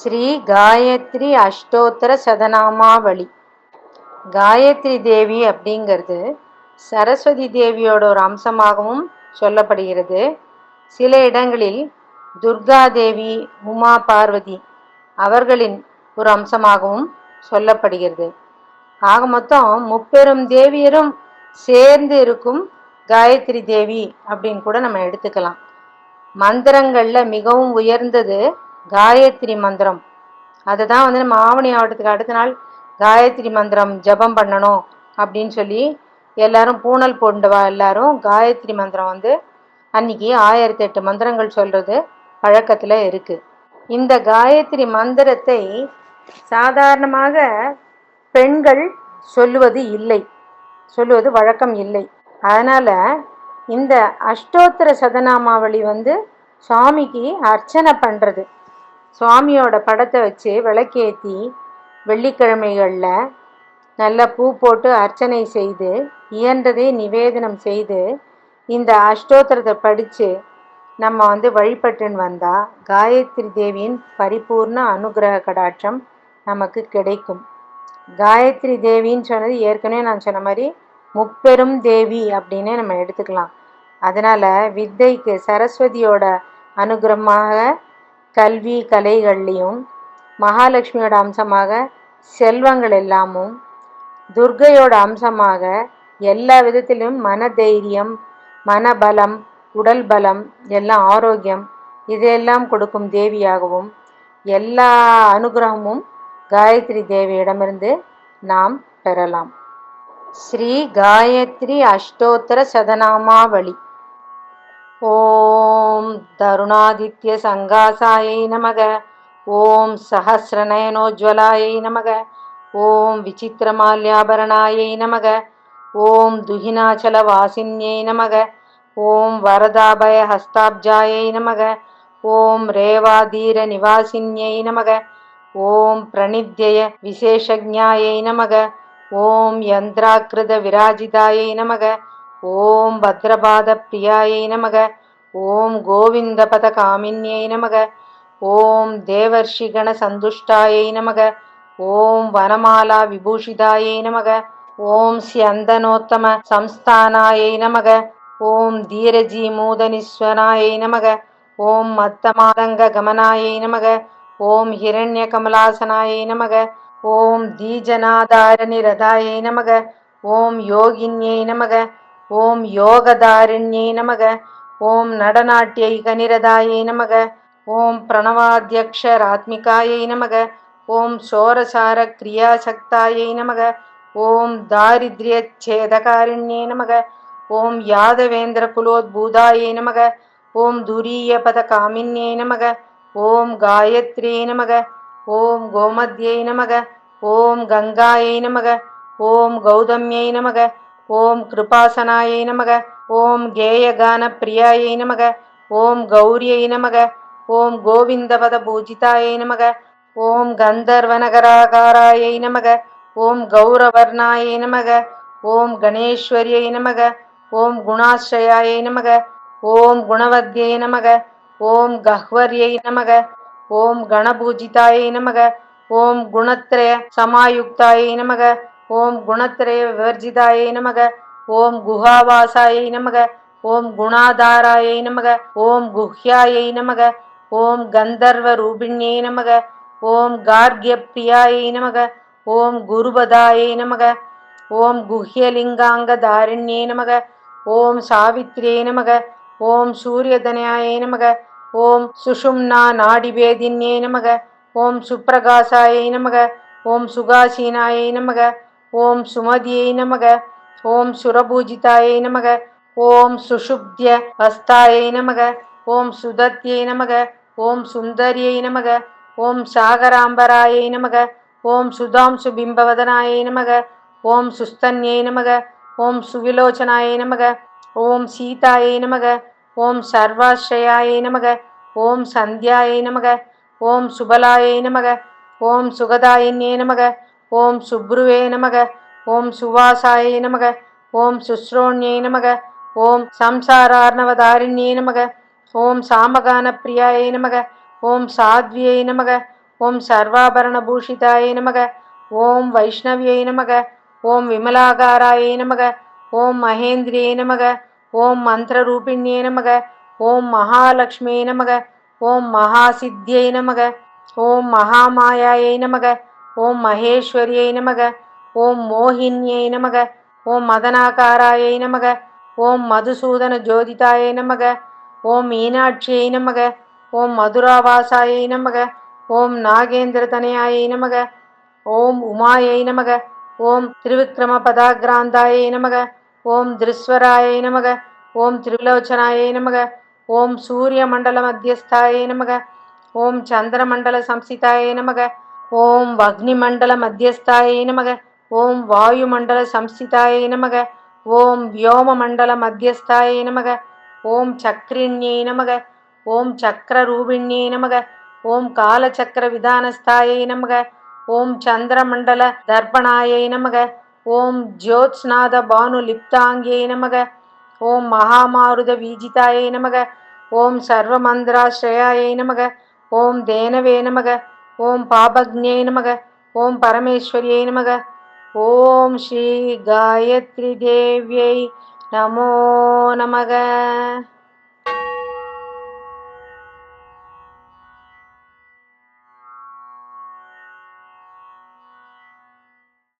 ஸ்ரீ காயத்ரி அஷ்டோத்தர சதநாமாவளி. காயத்ரி தேவி அப்படிங்கிறது சரஸ்வதி தேவியோட ஒரு அம்சமாகவும் சொல்லப்படுகிறது. சில இடங்களில் துர்கா தேவி, உமா பார்வதி அவர்களின் ஒரு அம்சமாகவும் சொல்லப்படுகிறது. ஆக மொத்தம் முப்பெரும் தேவியரும் சேர்ந்து இருக்கும் காயத்ரி தேவி அப்படின்னு கூட நம்ம எடுத்துக்கலாம். மந்திரங்கள்ல மிகவும் உயர்ந்தது காயத்ரி மந்திரம். அதுதான் நம்ம ஆவணி ஆவட்டத்துக்கு அடுத்த நாள் காயத்ரி மந்திரம் ஜபம் பண்ணணும் அப்படின்னு சொல்லி எல்லாரும் பூனல் போண்டவா எல்லாரும் காயத்ரி மந்திரம் அன்னைக்கு 1008 மந்திரங்கள் சொல்றது பழக்கத்துல இருக்கு. இந்த காயத்ரி மந்திரத்தை சாதாரணமாக பெண்கள் சொல்லுவது வழக்கம் இல்லை. அதனால இந்த அஷ்டோத்திர சதநாமாவளி சுவாமிக்கு அர்ச்சனை பண்றது, சுவாமியோட படத்தை வச்சு விளக்கேற்றி வெள்ளிக்கிழமைகளில் நல்ல பூ போட்டு அர்ச்சனை செய்து இயன்றதை நிவேதனம் செய்து இந்த அஷ்டோத்திரத்தை படித்து நம்ம வழிபட்டுன்னு வந்தால் காயத்ரி தேவியின் பரிபூர்ண அனுகிரக கடாட்சம் நமக்கு கிடைக்கும். காயத்ரி தேவின்னு சொன்னது ஏற்கனவே நான் சொன்ன மாதிரி முப்பெரும் தேவி அப்படின்னு நம்ம எடுத்துக்கலாம். அதனால் வித்தைக்கு சரஸ்வதியோட அனுகிரகமாக கல்வி கலைகள்லையும், மகாலட்சுமியோட அம்சமாக செல்வங்கள் எல்லாமும், துர்கையோட அம்சமாக எல்லா விதத்திலும் மனதைரியம், மனபலம், உடல் பலம், எல்லாம் ஆரோக்கியம் இதையெல்லாம் கொடுக்கும் தேவியாகவும் எல்லா அனுகிரகமும் காயத்ரி தேவியிடமிருந்து நாம் பெறலாம். ஸ்ரீ காயத்ரி அஷ்டோத்தர சதநாமாவளி. ஓம் தருணாதித்ய சங்காசாயை நமக. ஓம் சஹஸ்ரநயனோஜ்வலாயை நமக. ஓம் விசித்திரமால்யாபரணாயை நமக. ஓம் துஹினாச்சல வாசின்யை நமக. ஓம் வரதாபய ஹஸ்தாப்ஜாயை நமக. ஓம் ரேவாதீர நிவாசின்யை நமக. ஓம் பிரணித்யய விசேஷஜ்ஞாயை நமக. ஓம் யந்திராக்கிருத விராஜிதாயை நமக. ஓம் பத்ரபாத பிரியாயை நமக. ஓம் கோவிந்தபத காமின்யை நமக. ஓம் தேவர்ஷிகண சந்துஷ்டாயை நமக. ஓம் வனமாலா விபூஷிதாயை நமக. ஓம் ஸ்யந்தனோத்தம சம்ஸ்தானாயை நமக. ஓம் தீரஜி மூதனிஸ்வனாயை நமக. ஓம் மத்தமாதங்க கமனாயை நமக. ஓம் ஹிரண்ய கமலாசனாயை நமக. ஓம் தீஜனாதாரணிரதாயை நமக. ஓம் யோகின்யை நமக. ஓம் யோகதாரிண்யை நமக. ஓம் நடனாட்டியை கனிரதாயை நமக. ஓம் பிரணவாத்யக்ஷராத்மிகாயை நமக. ஓம் சோரசார கிரியாசக்தாயை நமக. ஓம் தாரித்ரியச்சேதகாரிண்யை நமக. ஓம் யாதவேந்திர குலோத்பூதாயை நமக. ஓம் துரியபத காமின்யை நமக. ஓம் காயத்ரியை நமக. ஓம் கோமத்யை நமக. ஓம் கங்காயை நமக. ஓம் கௌதம்யை நமக. ஓம் கிருபாசனாயை நமக. ஓம் கேயகான பிரியாயை நமக. ஓம் கௌரியை நமக. ஓம் கோவிந்தபத பூஜிதாயை நமக. ஓம் கந்தர்வநகராகாராயை நமக. ஓம் கௌரவர்ணாயை நமக. ஓம் கணேஸ்வரியை நமக. ஓம் குணாஸ்ரயாயை நமக. ஓம் குணவத்யை நமக. ஓம் கஹ்வர்யை நமக. ஓம் கணபூஜிதாயை நமக. ஓம் குணத்ரய சமாயுக்தாயை நமக. ஓம் குணத்ரய விவர்ஜிதாயை நமக. ஓம் குஹாவாசாயை நமக. ஓம் குணாதாராயை நமக. ஓம் குஹ்யாயை நமக. ஓம் கந்தர்வ ரூபிண்யை நமக. ஓம் கார்கிய பிரியாயை நமக. ஓம் குருபதாயை நமக. ஓம் குஹ்யலிங்காங்க தாரிண்யை நமக. ஓம் சாவித்ரியை நமக. ஓம் சூரியதனயாயை நமக. ஓம் சுஷும்னா நாடிவேதின்யை நமக. ஓம் சுப்ரகாசாயை நமக. ஓம் சுகாசீனாயை நமக. ஓம் சுமதியை நமக. ஓம் சுரபூஜிதாயை நமக. ஓம் சுஷுப்திய வஸ்தாயை நமக. ஓம் சுதத்யை நமக. ஓம் சுந்தரியை நமக. ஓம் சாகராம்பராயை நமக. ஓம் சுதாம்சு பிம்பவதனாயை நமக. ஓம் சுஸ்தன்யை நமக. ஓம் சுவிலோச்சனாயை நமக. ஓம் சீதாயை நமக. ஓம் சர்வாஸ்ரயாயை நமக. ஓம் சந்தியாயை நமக. ஓம் சுபலாயை நமக. ஓம் சுகதாயின்யை நமக. ஓம் சுப்ருவே நமக. ஓம் சுவாசாயை நமக. ஓம் சுஸ்ரோண்யை நமக. ஓம் சம்சாரார்ணவதாரிண்யை நமக. ஓம் சாமகான பிரியாயை நமக. ஓம் சாத்வியை நமக. ஓம் சர்வாபரணபூஷிதாயை நமக. ஓம் வைஷ்ணவியை நமக. ஓம் விமலாகாராயை நமக. ஓம் மகேந்திரியை நமக. ஓம் மந்திரரூபிணியை நமக. ஓம் மகாலட்சுமியை நமக. ஓம் மகாசித்தியை நமக. ஓம் மகாமாயாயை நமக. ஓம் மகேஸ்வரியை நமக. ஓம் மோகின்யை நமக. ஓம் மதனாகாராயை நமக. ஓம் மதுசூதன ஜோதிதாயை நமக. ஓம் மீனாட்சியை நமக. ஓம் மதுராவாசாயை நமக. ஓம் நாகேந்திர தனயாயை நமக. ஓம் உமாயை நமக. ஓம் திரிவிக்ரம பதாகிராந்தாயை நமக. ஓம் திருஸ்வராயை நமக. ஓம் திரிலோச்சனாயை நமக. ஓம் சூரிய மண்டல மத்தியஸ்தாயை நமக. ஓம் சந்திரமண்டல சம்சிதாயை நமக. ஓம் வக்னிமண்டல மத்தியஸ்தாயை நமக. ஓம் வாயுமண்டல சம்ஸ்திதாயை நமக. ஓம் வியோமமண்டல மத்தியஸ்தாயை நமக. ஓம் சக்ரிண்யை நமக. ஓம் சக்கரரூபிண்யை நமக. ஓம் காலச்சக்கர விதானஸ்தாயை நமக. ஓம் சந்திரமண்டல தர்ப்பணாயை நமக. ஓம் ஜோத்ஸ்நாத பானு லிப்தாங்கியை நமக. ஓம் மகாமாருத வீஜிதாயை நமக. ஓம் சர்வமந்திராஸ்ரயாயை நமக. ஓம் தேனவே நமக. ஓம் பாபக்ஞை நமக. ஓம் பரமேஸ்வரியை நமக. ஓம் ஸ்ரீ காயத்ரி தேவ்யை நமோ நமக.